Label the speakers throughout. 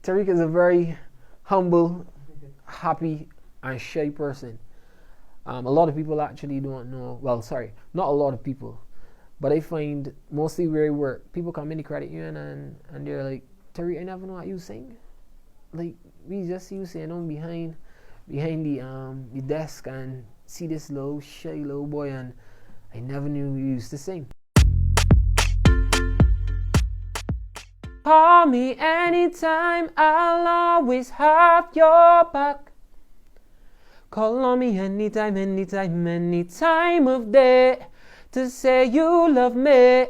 Speaker 1: Tariq is a very humble, happy, and shy person. A lot of people actually don't know. Well, sorry, not a lot of people, but I find mostly where I work, people come in to credit you and they're like, Tariq, I never know how you sing. Like we just see you sitting behind the desk and see this little shy little boy, and I never knew you used to sing. Call me anytime, I'll always have your back. Call on me anytime, any time of day to say you love me.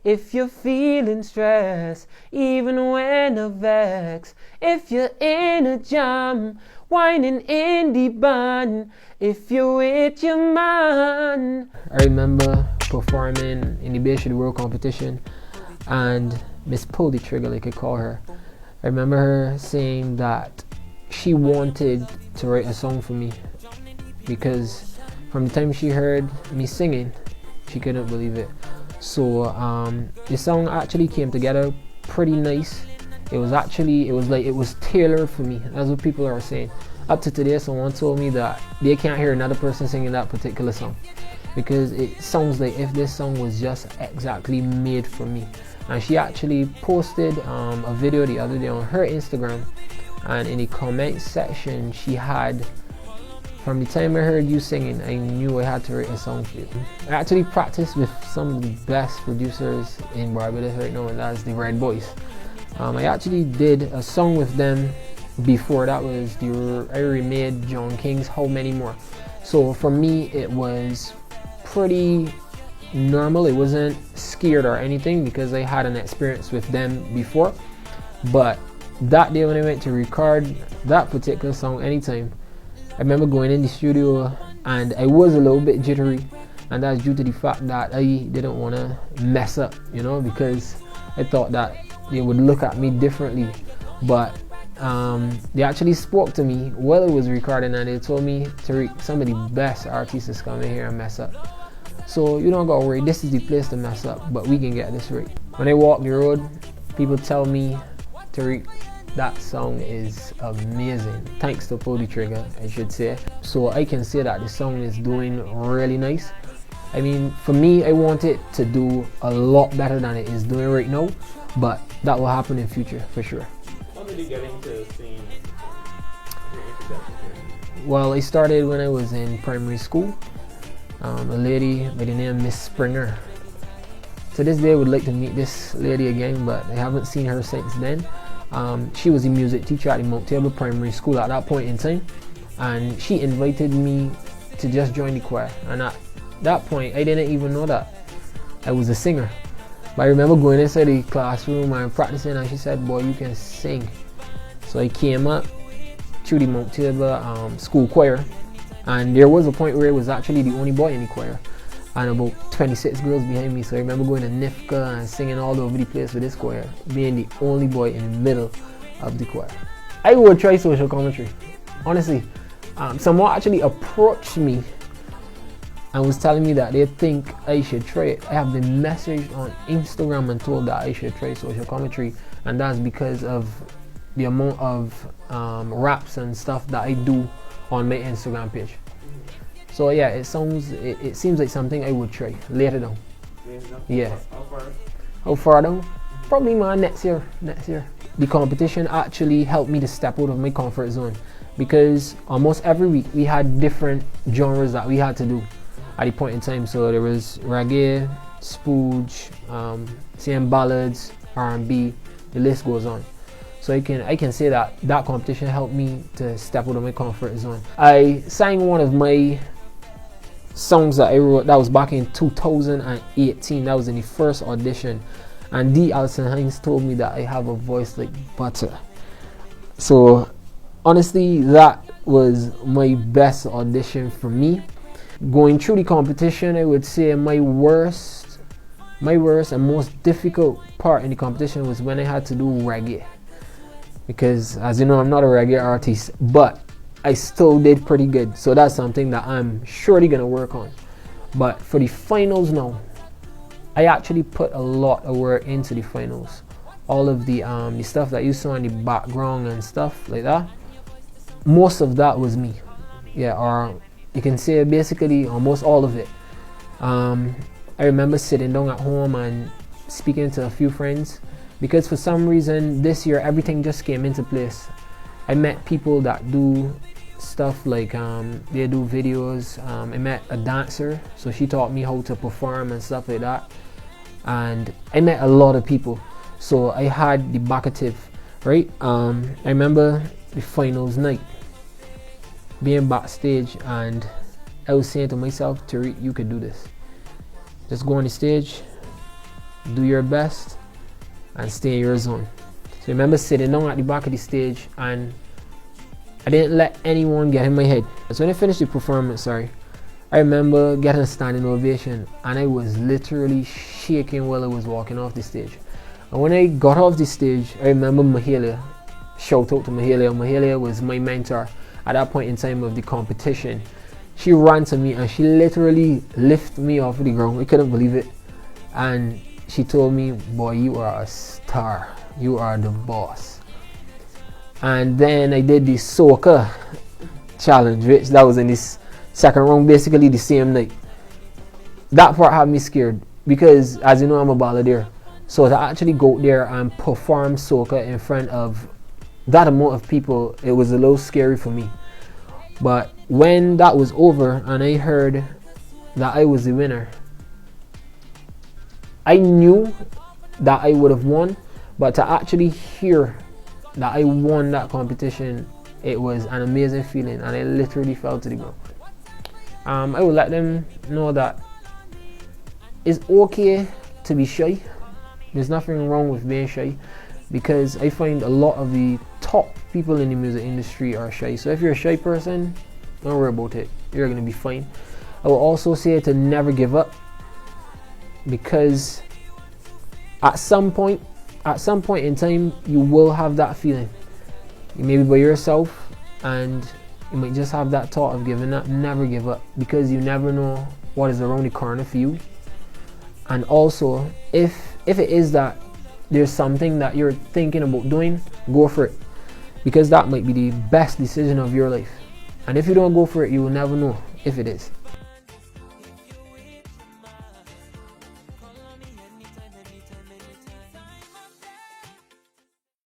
Speaker 1: If you're feeling stressed, even when a vex, if you're in a jam, whining in the band, if you're with your man. I remember performing in the Baje World Competition, and Miss Pull the Trigger, like I call her. I remember her saying that she wanted to write a song for me because from the time she heard me singing, she couldn't believe it. So the song actually came together pretty nice. It was tailored for me. That's what people are saying. Up to today, someone told me that they can't hear another person singing that particular song because it sounds like if this song was just exactly made for me. And she actually posted a video the other day on her Instagram, and in the comment section she had, from the time I heard you singing, I knew I had to write a song for you. I actually practiced with some of the best producers in Barbados right now, and that's the Red Boyz. I actually did a song with them before. That was I remade John King's How Many More. So for me it was pretty normal. It wasn't scared or anything because I had an experience with them before. But that day when I went to record that particular song, Anytime, I remember going in the studio and I was a little bit jittery, and that's due to the fact that I didn't want to mess up, because I thought that they would look at me differently. But they actually spoke to me while I was recording, and they told me, Tariq, some of the best artists come in here and mess up. So you don't gotta worry, this is the place to mess up, but we can get this right. When I walk the road, people tell me, Tariq, that song is amazing. Thanks to Pull the Trigger, I should say. So I can say that the song is doing really nice. I mean, for me, I want it to do a lot better than it is doing right now, but that will happen in future for sure.
Speaker 2: How did you get into singing?
Speaker 1: Well, I started when I was in primary school. A lady by the name Miss Springer. To this day I would like to meet this lady again, but I haven't seen her since then. She was a music teacher at the Mount Table Primary School at that point in time, and she invited me to just join the choir, and at that point I didn't even know that I was a singer. But I remember going inside the classroom and practicing, and she said, boy, you can sing. So I came up through the Mount Table school choir, and there was a point where I was actually the only boy in the choir and about 26 girls behind me. So I remember going to NIFCA and singing all over the place with this choir, being the only boy in the middle of the choir. I would try social commentary, honestly. Someone actually approached me and was telling me that they think I should try it. I have been messaged on Instagram and told that I should try social commentary, and that's because of the amount of raps and stuff that I do on my Instagram page. So yeah, it seems like something I would try later down. Yeah. How far down? Probably next year. The competition actually helped me to step out of my comfort zone, because almost every week we had different genres that we had to do at the point in time. So there was reggae, spooge, same ballads, R&B, the list goes on. So I can say that competition helped me to step out of my comfort zone. I sang one of my songs that I wrote, that was back in 2018. That was in the first audition, and Hinds told me that I have a voice like butter. So honestly, that was my best audition for me. Going through the competition, I would say my worst and most difficult part in the competition was when I had to do reggae. Because as you know, I'm not a reggae artist, but I still did pretty good. So that's something that I'm surely gonna work on. But for the finals now, I actually put a lot of work into the finals. all of the stuff that you saw in the background and stuff like that, most of that was me. Yeah, or you can say basically almost all of it. I remember sitting down at home and speaking to a few friends, because for some reason this year everything just came into place. I met people that do stuff like they do videos. I met a dancer, so she taught me how to perform and stuff like that, and I met a lot of people, so I had the backative, right? I remember the finals night being backstage, and I was saying to myself, Tariq, you could do this. Just go on the stage, do your best, and stay in your zone. So I remember sitting down at the back of the stage, and I didn't let anyone get in my head. So when I finished the performance, I remember getting a standing ovation, and I was literally shaking while I was walking off the stage. And when I got off the stage, I remember Mahalia. Shout out to Mahalia. Mahalia was my mentor at that point in time of the competition. She ran to me and she literally lifted me off the ground. I couldn't believe it. And she told me, boy, you are a star. You are the boss. And then I did the Soca challenge, which that was in this second round, basically the same night. That part had me scared because, as you know, I'm a balladeer. So to actually go there and perform Soca in front of that amount of people, it was a little scary for me. But when that was over and I heard that I was the winner, I knew that I would have won, but to actually hear that I won that competition, it was an amazing feeling, and I literally fell to the ground. I would let them know that it's okay to be shy. There's nothing wrong with being shy, because I find a lot of the top people in the music industry are shy. So if you're a shy person, don't worry about it. You're gonna be fine. I will also say to never give up, because at some point in time, you will have that feeling. You may be by yourself and you might just have that thought of giving up. Never give up, because you never know what is around the corner for you. And also, if it is that there's something that you're thinking about doing, go for it, because that might be the best decision of your life. And if you don't go for it, you will never know if it is.